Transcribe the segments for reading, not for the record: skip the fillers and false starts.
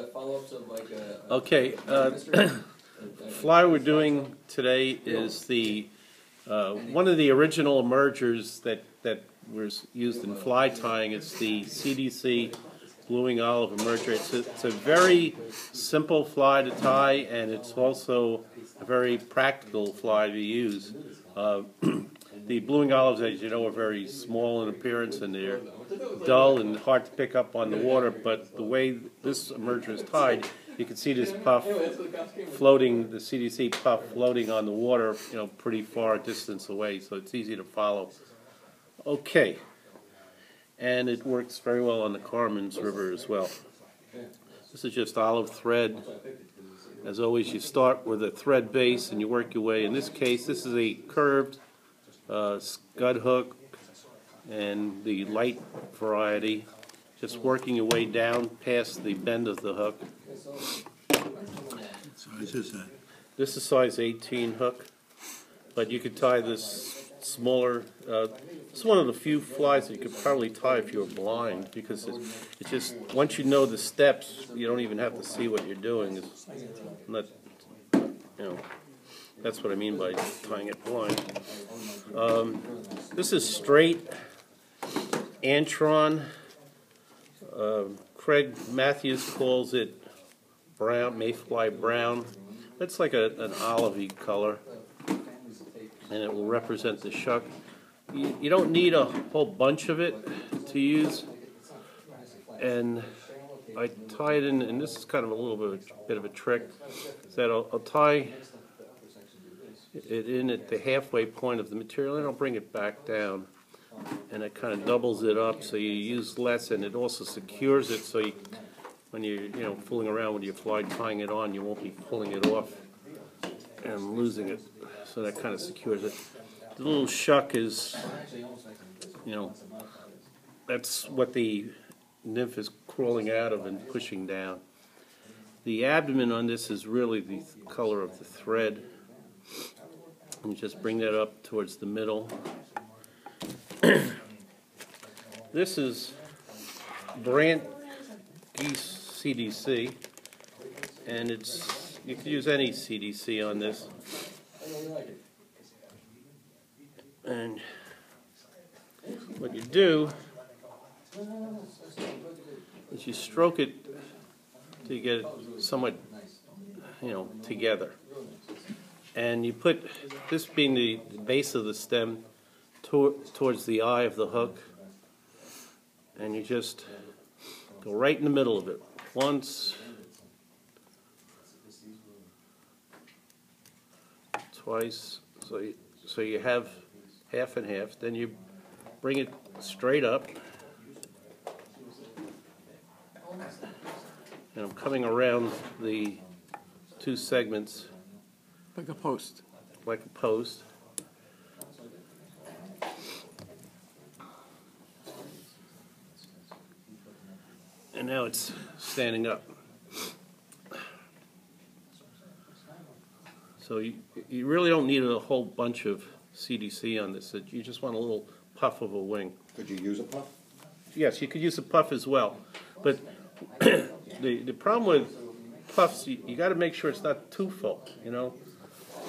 follow-ups of like Okay, fly we're doing today is the one of the original emergers that was used in fly tying. It's the CDC Blue Olive emerger. It's a very simple fly to tie, and it's also a very practical fly to use. The Blue Olives, as you know, are very small in appearance, and they're dull and hard to pick up on the water, but the way this emerger is tied, you can see this puff floating, the CDC puff floating on the water, pretty far distance away, so it's easy to follow. Okay, and it works very well on the Carmen's River as well. This is just olive thread. As always, you start with a thread base and you work your way. In this case, this is a curved scud hook and the light variety, just working your way down past the bend of the hook. What size is that? This is size 18 hook, but you could tie this smaller. It's one of the few flies that you could probably tie if you were blind, because it's just, once you know the steps, you don't even have to see what you're doing. It's not, that's what I mean by tying it blind. This is straight Antron. Craig Matthews calls it brown, mayfly brown. It's like an olivey color, and it will represent the shuck. You don't need a whole bunch of it to use, and I tie it in, and this is kind of a little bit of a trick, is that I'll tie it in at the halfway point of the material, and I'll bring it back down, and it kind of doubles it up, so you use less, and it also secures it, so when you're fooling around with your fly tying it on, you won't be pulling it off and losing it, so that kind of secures it. The little shuck is, that's what the nymph is crawling out of and pushing down. The abdomen on this is really the color of the thread. And just bring that up towards the middle. This is Brant Geese CDC, and you can use any CDC on this. And what you do is you stroke it to get it somewhat, together. And you put this being the base of the stem towards the eye of the hook, and you just go right in the middle of it once, twice, so you have half and half. Then you bring it straight up, and I'm coming around the two segments Like a post. like a post. And now it's standing up. So you really don't need a whole bunch of CDC on this. You just want a little puff of a wing. Could you use a puff? Yes, you could use a puff as well. But the problem with puffs, you got to make sure it's not too full,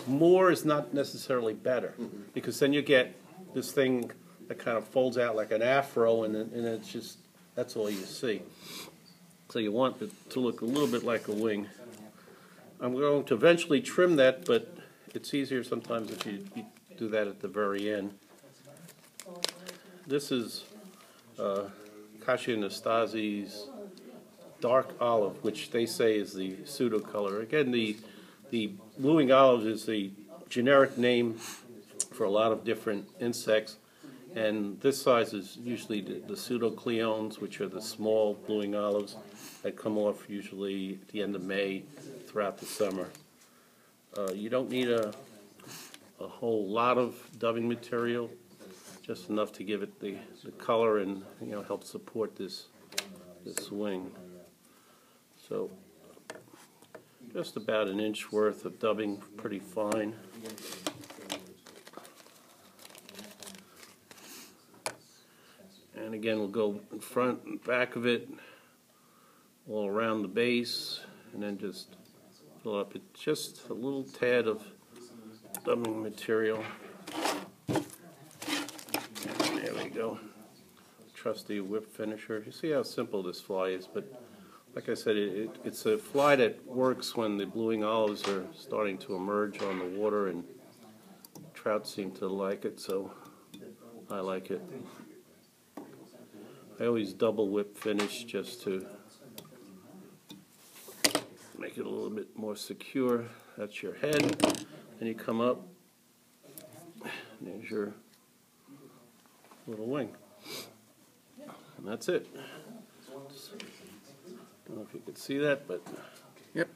More is not necessarily better, because then you get this thing that kind of folds out like an afro, and it's just, that's all you see. So you want it to look a little bit like a wing. I'm going to eventually trim that, but it's easier sometimes if you do that at the very end. This is Kasia Anastasi's dark olive, which they say is the pseudo color. Again, the Blue Olive is the generic name for a lot of different insects, and this size is usually the pseudocleones, which are the small blue olives that come off usually at the end of May throughout the summer. You don't need a whole lot of dubbing material, just enough to give it the color and help support this wing. So just about an inch worth of dubbing, pretty fine. And again, we'll go in front and back of it all around the base, and then just fill up. It's just a little tad of dumbing material. There we go. Trusty whip finisher. You see how simple this fly is, but like I said, it's a fly that works when the blueing olives are starting to emerge on the water, and trout seem to like it, so I like it. I always double whip finish just to make it a little bit more secure. That's your head. Then you come up, there's your little wing. And that's it. I don't know if you could see that, but Yep.